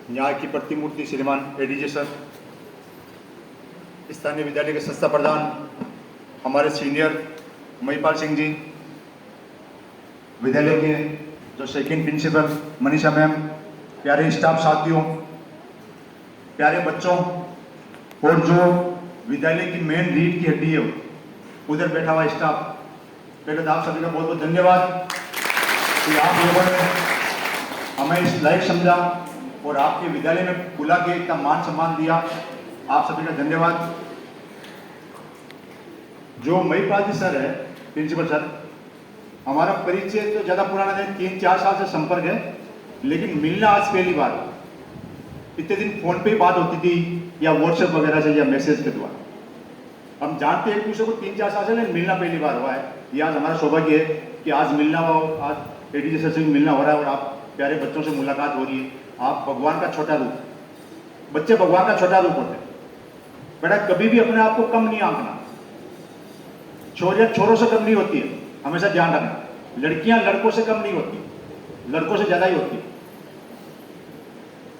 न्याय की प्रतिमूर्ति श्रीमान एडीजे सर, स्थानीय विद्यालय के संस्था प्रधान हमारे सीनियर महिपाल सिंह जी, विद्यालय के जो सेकंड प्रिंसिपल मनीषा मैम, प्यारे स्टाफ साथियों, प्यारे बच्चों और जो विद्यालय की मेन रीढ़ की हड्डी है उधर बैठा हुआ स्टाफ, पहले तो आप सभी का बहुत बहुत धन्यवाद कि आप लोगों ने हमें इस लायक समझा और आपके विद्यालय में बुला के इतना मान सम्मान दिया। आप सभी का धन्यवाद। जो महिपाल जी सर है, प्रिंसिपल सर, हमारा परिचय तो ज़्यादा पुराना नहीं, 3-4 साल से संपर्क है, लेकिन मिलना आज पहली बार। इतने दिन फोन पे ही बात होती थी या व्हाट्सएप वगैरह से या मैसेज के द्वारा। हम जानते हैं एक दूसरे को 3-4 साल से, लेकिन मिलना पहली बार हुआ है। ये आज हमारा सौभाग्य है कि आज मिलना हुआ, आज एडीजे सर से भी मिलना हो रहा है और आप प्यारे बच्चों से मुलाकात हो रही है। आप भगवान का छोटा रूप, बच्चे भगवान का छोटा रूप होते हैं। बेटा कभी भी अपने आप को कम नहीं आंकना, छोरों से कम नहीं होती है, हमेशा ध्यान रखना। लड़कियां लड़कों से कम नहीं होती, लड़कों से ज्यादा ही होती है।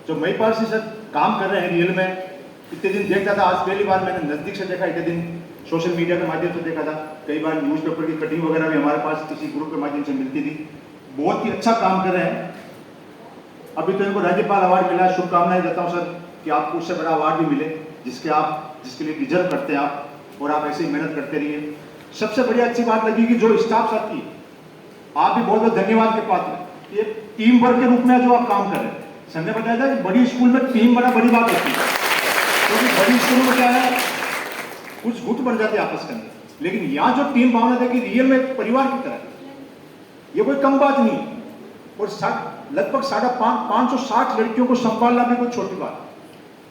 जो महिपाल सिंह सर काम कर रहे हैं रियल में, इतने दिन देखता था, आज पहली बार मैंने नजदीक से देखा। इतने दिन सोशल मीडिया के माध्यम से देखा था, कई बार न्यूज़पेपर की कटिंग वगैरह भी हमारे पास किसी ग्रुप के माध्यम से मिलती थी। बहुत ही अच्छा काम कर रहे हैं। अभी तो इनको राज्यपाल अवार्ड मिला है, शुभकामनाएं देता हूं सर कि आपको उससे बड़ा अवार्ड भी मिले जिसके लिए डिजर्व करते हैं आप, और आप ऐसे ही मेहनत करते रहिए। सबसे बड़ी अच्छी बात लगी कि जो स्टाफ साथी, आप भी बहुत बहुत धन्यवाद के पात्र। ये टीम वर्क के रूप में जो आप काम कर रहे हैं, सर ने बताया था कि बड़ी स्कूल में टीम बड़ी बात होती है, क्योंकि बड़ी स्कूल में क्या है, कुछ गुट बन जाते हैं आपस के अंदर, लेकिन यहाँ जो टीम भावना देखी रियल में परिवार की तरह, ये कोई कम बात नहीं। और लगभग 560 लड़कियों को संभालना भी कोई छोटी बात,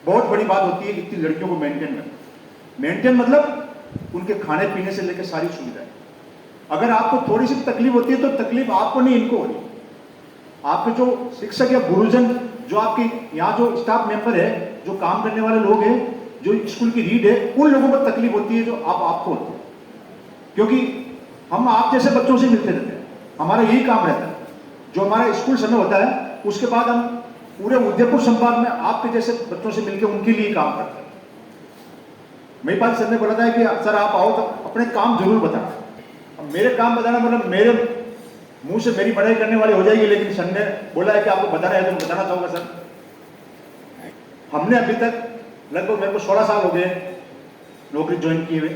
बहुत बड़ी बात होती है इतनी लड़कियों को मेंटेन करना। मेंटेन मतलब उनके खाने पीने से लेकर सारी सुविधाएं। अगर आपको थोड़ी सी तकलीफ होती है तो तकलीफ आपको नहीं, इनको हो रही। आपके जो शिक्षक या गुरुजन, जो आपके यहाँ जो स्टाफ मेंबर है, जो काम करने वाले लोग हैं, जो स्कूल की रीड है, उन लोगों को तकलीफ होती है जो आपको होती है। क्योंकि हम आप जैसे बच्चों से मिलते रहते हैं, हमारा यही काम रहता है। जो हमारा स्कूल समय होता है उसके बाद हम पूरे उदयपुर संभाग में आपके जैसे बच्चों से मिलकर उनके लिए काम करते हैं। महिपाल सर ने बोला था कि सर आप आओ तो अपने काम जरूर बताना। अब मेरे काम बताना मतलब मेरे मुंह से मेरी पढ़ाई करने वाली हो जाएगी, लेकिन सर ने बोला है कि आपको बताना है तो मैं बताना चाहूंगा। सर, हमने अभी तक लगभग, मेरे को 16 साल हो गए नौकरी ज्वाइन किए हुए।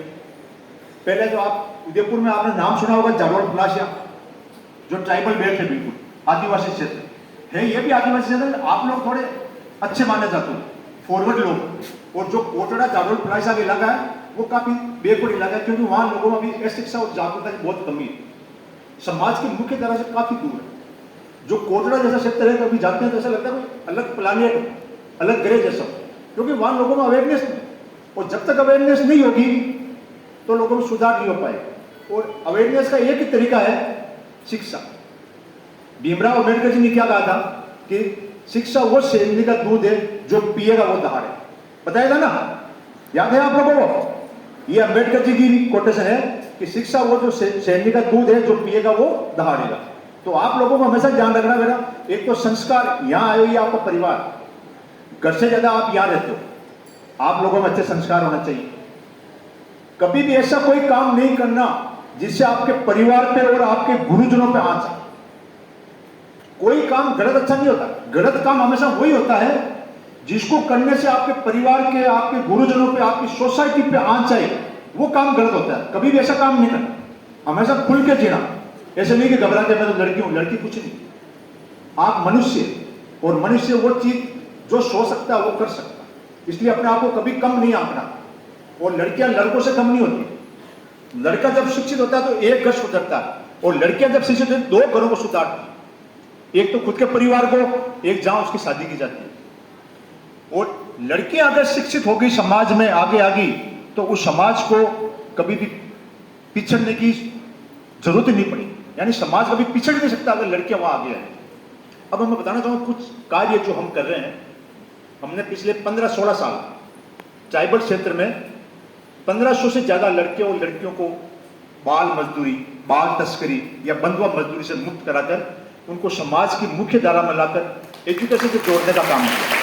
पहले जो आप उदयपुर में आपने नाम सुना होगा जालोर प्लासिया, जो ट्राइबल बेल्ट है, बिल्कुल आदिवासी क्षेत्र है। ये भी आदिवासी क्षेत्र, आप लोग थोड़े अच्छे माने जाते हैं, फॉरवर्ड लोग। और जो कोटड़ा जालोर प्लासिया का इलाका है वो काफी बैकवर्ड इलाका है, क्योंकि वहां लोगों में अभी शिक्षा और जागरूकता की बहुत कमी है, समाज की मुख्य तरह से काफी दूर है। जो कोटड़ा जैसा क्षेत्र है, कभी जाते हैं तो ऐसा लगता है कोई अलग प्लानिट, अलग ग्रह जैसा, क्योंकि वहां लोगों में अवेयरनेस नहीं। और जब तक अवेयरनेस नहीं होगी तो लोगों में सुधार नहीं हो पाएगा। और अवेयरनेस का एक ही तरीका है शिक्षा। भीमराव अम्बेडकर जी ने क्या कहा था कि शिक्षा वो शेरनी का दूध है जो पिएगा वो दहाड़े। बताया था ना, याद है आप लोगों को? ये अम्बेडकर जी की कोटेशन है कि शिक्षा वो जो शेरनी का दूध है जो पिएगा वो दहाड़ेगा। तो आप लोगों को हमेशा ध्यान रखना मेरा, एक तो संस्कार, यहाँ आए हुए आपका परिवार, घर से ज्यादा आप यहाँ रहते हो, आप लोगों में अच्छे संस्कार होना चाहिए। कभी भी ऐसा कोई काम नहीं करना जिससे आपके परिवार पे और आपके गुरुजनों पे आंच आए। कोई काम गलत अच्छा नहीं होता, गलत काम हमेशा वही होता है जिसको करने से आपके परिवार के, आपके गुरुजनों पे, आपकी सोसाइटी पे आंच आए, वो काम गलत होता है। कभी भी ऐसा काम नहीं करना, हमेशा खुल के जीना। ऐसे नहीं कि घबरा के मैं तो लड़की हूं, लड़की कुछ नहीं। आप मनुष्य, और मनुष्य वो चीज जो सो सकता है वो कर सकता है। इसलिए अपने आप को कभी कम नहीं आंकना। और लड़कियां लड़कों से कम नहीं होती। लड़का जब शिक्षित होता है तो एक घर सुधरता है, और लड़कियां जब शिक्षित होती है 2 घरों को सुधारती है। एक तो खुद के परिवार को, एक जहां उसकी शादी की जाती है। और लड़कियां अगर शिक्षित होगी, समाज में आगे आ गई, तो उस समाज को कभी भी पिछड़ने की जरूरत नहीं पड़ी। यानी समाज कभी पिछड़ नहीं सकता अगर लड़कियां वहां आगे आए। अब मैं बताना चाहूंगा कुछ कार्य जो हम कर रहे हैं। हमने पिछले 15-16 साल ट्राइबल क्षेत्र में 1500 से ज्यादा लड़के और लड़कियों को बाल मजदूरी, बाल तस्करी या बंधुआ मजदूरी से मुक्त कराकर उनको समाज की मुख्य धारा में लाकर एजुकेशन से जोड़ने का काम किया।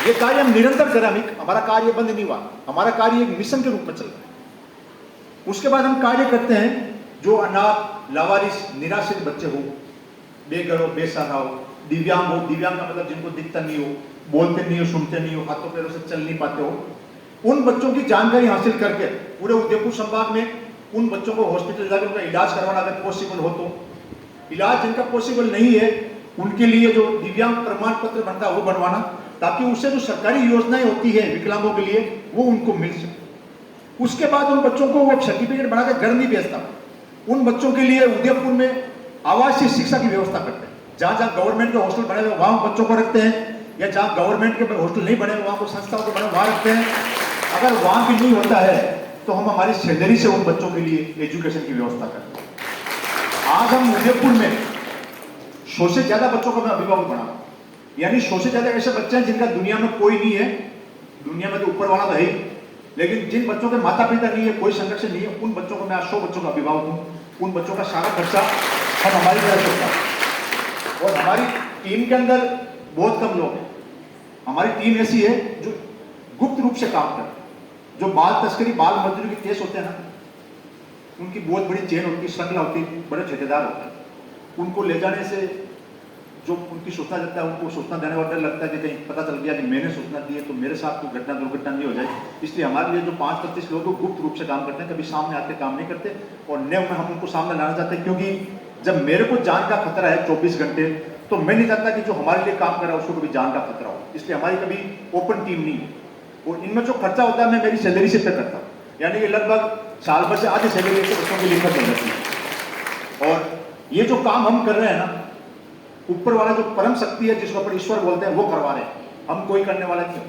ये कार्य हम निरंतर करें, हमारा कार्य बंद नहीं हुआ, हमारा कार्य एक मिशन के रूप में चल रहा है। उसके बाद हम कार्य करते हैं जो अनाथ, लावारिस, निराश्रित बच्चे हो, बेघर हो, बेसहारा हो, दिव्यांग हो, दिव्यांग का मतलब जिनको दिखता नहीं हो, बोलते नहीं हो, सुनते नहीं हो, हाथों पैरों से चल नहीं पाते हो, उन बच्चों की जानकारी हासिल करके पूरे उदयपुर संभाग में उन बच्चों को हॉस्पिटल जाकर उनका इलाज करवाना अगर पॉसिबल हो तो, इलाज जिनका पॉसिबल नहीं है उनके लिए जो दिव्यांग प्रमाण पत्र बनता है वो बनवाना, ताकि उससे जो सरकारी योजनाएं होती है विकलांगों के लिए वो उनको मिल सके। उसके बाद उन बच्चों को वो सर्टिफिकेट बनाकर घर नहीं भेजता, उन बच्चों के लिए उदयपुर में आवासीय शिक्षा की व्यवस्था करते हैं। जहां जहां गवर्नमेंट के हॉस्टल बने हुए वहां बच्चों को रखते हैं, या जहां गवर्नमेंट के हॉस्टल नहीं बने वहां को संस्थाओं के बने वहां रखते हैं। अगर वहां भी नहीं होता है तो हम हमारी सैलरी से उन बच्चों के लिए एजुकेशन की व्यवस्था करते हैं। आज हम उदयपुर में 100 से ज्यादा बच्चों को मैं अभिभावक बना, यानी 100 से ज्यादा ऐसे बच्चे हैं जिनका दुनिया में कोई नहीं है, दुनिया में तो ऊपर वाला तो है ही, लेकिन जिन बच्चों के माता पिता नहीं है, कोई संरक्षण नहीं है, उन बच्चों को मैं आज 100 बच्चों का अभिभावक हूं। उन बच्चों का सारा खर्चा हम हमारी तरफ से उठाते हैं। और हमारी टीम के अंदर बहुत कम लोग हैं। हमारी टीम ऐसी है जो गुप्त रूप से काम करते हैं। जो बाल तस्करी, बाल मजदूरी के केस होते हैं ना, उनकी बहुत बड़ी चेन होती है, श्रृंखला होती है, बड़े ठेकेदार होते हैं। उनको ले जाने से जो उनकी सूचना देता है, उनको सूचना देने वाला डर लगता है कि कहीं पता चल गया कि मैंने सूचना दी है तो मेरे साथ कोई घटना दुर्घटना नहीं हो जाए। इसलिए हमारे लिए जो 5-25 लोग गुप्त रूप से काम करते हैं, कभी सामने आके काम नहीं करते, और न में हम उनको सामने लाना चाहते हैं, क्योंकि जब मेरे को जान का खतरा है 24 घंटे, तो मैं नहीं चाहता कि जो हमारे लिए काम कर रहा है उसको कभी जान का खतरा हो। इसलिए हमारी कभी ओपन टीम नहीं है। और इनमें जो खर्चा होता है मैं मेरी सैलरी से पे करता हूँ, यानी कि लगभग साल भर से आधी सैलरी ऐसे बच्चों के लिए खर्च हो जाती है। और ये जो काम हम कर रहे हैं ना, ऊपर वाला जो परम शक्ति है जिसको अपन ईश्वर बोलते हैं वो करवा रहे हैं, हम कोई करने वाला नहीं।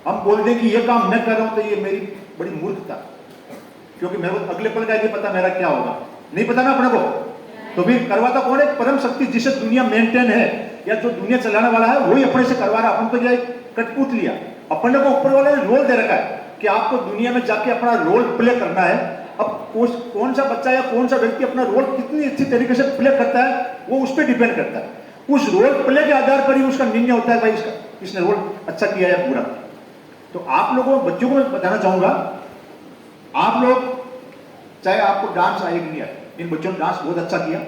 हम बोल दें कि ये काम मैं कर रहा हूं तो ये मेरी बड़ी मूर्खता, क्योंकि मेरे को अगले पल का नहीं पता मेरा क्या होगा, नहीं पता ना अपने को, तो भी करवाता कौन है? परम शक्ति, जिसे दुनिया मेंटेन है या जो दुनिया चलाने वाला है वही अपने से करवा रहा है। अपन तो क्या कटपुत लिया, अपने को ऊपर वाले ने रोल दे रखा है कि आपको दुनिया में जाके अपना रोल प्ले करना है। अब कौन सा बच्चा या कौन सा व्यक्ति अपना रोल कितनी अच्छी तरीके से प्ले करता है वो उस पर डिपेंड करता है। उस रोल प्ले के आधार पर ही उसका निर्णय होता है, भाई इसने रोल अच्छा किया या बुरा। तो आप लोगों बच्चों को मैं बताना चाहूंगा, आप लोग चाहे आपको डांस आए कि नहीं आए, इन बच्चों ने डांस बहुत अच्छा किया।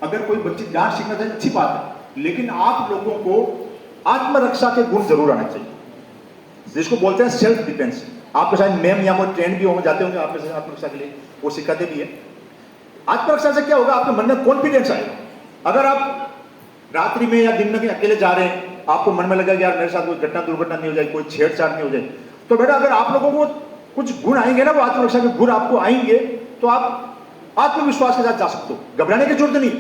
अगर कोई बच्ची डांस सीखना चाहे अच्छी बात है, लेकिन आप लोगों को आत्मरक्षा के गुण जरूर आना चाहिए, जिसको बोलते हैं सेल्फ डिफेंस। आपके साथ मैम या वो ट्रेंड भी होंगे, जाते होंगे आप में आत्मरक्षा के लिए, वो सिखाते भी है। आत्मरक्षा से क्या होगा? आपके मन में कॉन्फिडेंस आएगा। अगर आप रात्रि में या दिन में कहीं अकेले जा रहे हैं, आपको मन में लगा कि यार मेरे साथ कोई घटना दुर्घटना नहीं हो जाए, कोई छेड़छाड़ नहीं हो जाए, तो बेटा अगर आप लोगों को कुछ गुण आएंगे ना, वो आत्मरक्षा के गुण आपको आएंगे, तो आप आत्मविश्वास के साथ जा सकते हो, घबराने की जरूरत नहीं।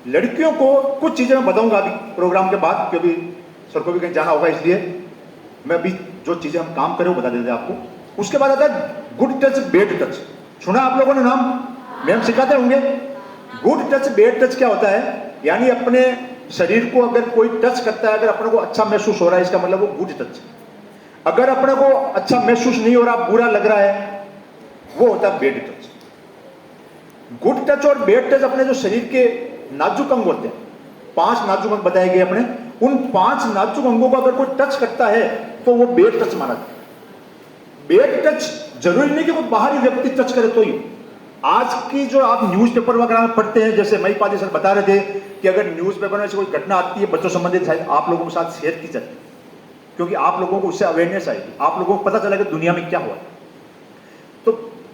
लड़कियों को कुछ चीजें मैं बताऊंगा अभी प्रोग्राम के बाद, क्योंकि सर को भी कहीं जाना होगा, इसलिए मैं अभी जो चीजें हम काम करें वो बता देते हैं आपको। उसके बाद आता है गुड टच बैड टच। सुना आप लोगों ने नाम? मैम सिखाते होंगे। गुड टच बैड टच क्या होता है? यानी अपने शरीर को अगर कोई टच करता है, अगर अपने को अच्छा महसूस हो रहा है, इसका मतलब वो गुड टच। अगर अपने को अच्छा महसूस नहीं हो रहा, बुरा लग रहा है, वो होता है बैड टच। गुड टच और बैड टच अपने जो शरीर के नाजुक अंग होते हैं, 5 नाजुक अंग बताए गए अपने, उन 5 नाजुक अंगों को अगर कोई टच करता है तो वो बैड टच माना जाता है। बैड टच जरूरी नहीं कि कोई बाहरी व्यक्ति टच करे तो ही। आज की जो आप न्यूज़पेपर वगैरह में पढ़ते हैं, जैसे महिपाल सर बता रहे थे कि अगर न्यूज़पेपर में से कोई घटना आती है बच्चों संबंधित, आप लोगों के साथ शेयर की जाती है, क्योंकि आप लोगों को उससे अवेयरनेस आएगी, आप लोगों को पता चलेगा दुनिया में क्या हुआ। तो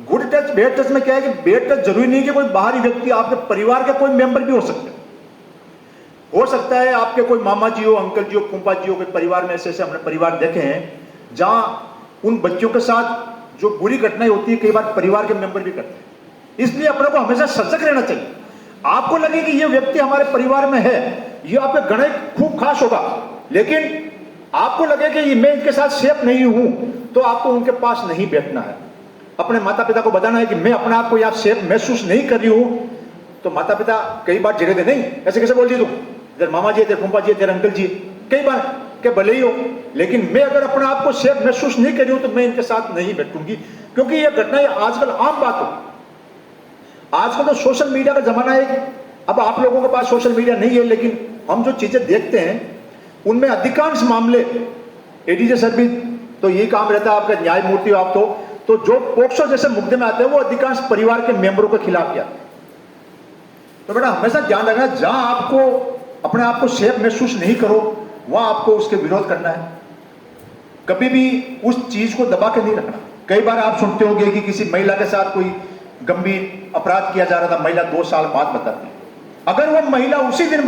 गुड टच बैड टच में क्या है कि बैड टच जरूरी नहीं कि कोई बाहरी व्यक्ति, आपके परिवार का कोई मेंबर भी हो सकता है आपके कोई मामा जी हो, अंकल जी हो, फूफा जी हो। कोई परिवार में ऐसे हमने परिवार देखे हैं जहां उन बच्चों के साथ जो बुरी घटनाएं होती है, कई बार परिवार के मेंबर भी करते हैं। इसलिए अपने को हमेशा सजग रहना चाहिए। आपको लगे कि ये व्यक्ति हमारे परिवार में है, ये आपके गणे खूब खास होगा, लेकिन आपको लगे कि मैं इनके साथ सेफ नहीं हूं, तो आपको उनके पास नहीं बैठना है। अपने माता पिता को बताना है कि मैं अपने आप को यहाँ सेफ महसूस नहीं कर रही हूं। तो माता पिता कई बार जगह दे, नहीं ऐसे कैसे बोल दी तुम, इधर मामा जी, तेरे फूफा जी, तेरे अंकल जी, कई बार के भले ही हो, लेकिन मैं अगर अपने आप को सेफ महसूस नहीं कर रही हूं तो मैं इनके साथ नहीं बैठूंगी। क्योंकि ये घटनाएं आजकल आम बात हो। आजकल तो सोशल मीडिया का जमाना है। अब आप लोगों के पास सोशल मीडिया नहीं है, लेकिन हम जो चीजें देखते हैं उनमें अधिकांश मामले एडीजे सर भी तो यही काम रहता है आपका, न्यायमूर्ति हो आप तो जो पोक्सो जैसे मुकदमे आते हैं वो अधिकांश परिवार के मेंबरों के खिलाफ किया। तो बेटा हमेशा ध्यान रखना, जहां आपको अपने आप को सेफ महसूस नहीं करो वहां आपको उसके विरोध करना है, कभी भी उस चीज को दबा के नहीं रखना। कई बार आप सुनते होंगे कि किसी महिला के साथ कोई गंभीर अपराध किया जा रहा था, महिला 2 साल बाद बताती, अगर वो महिला उसी दिन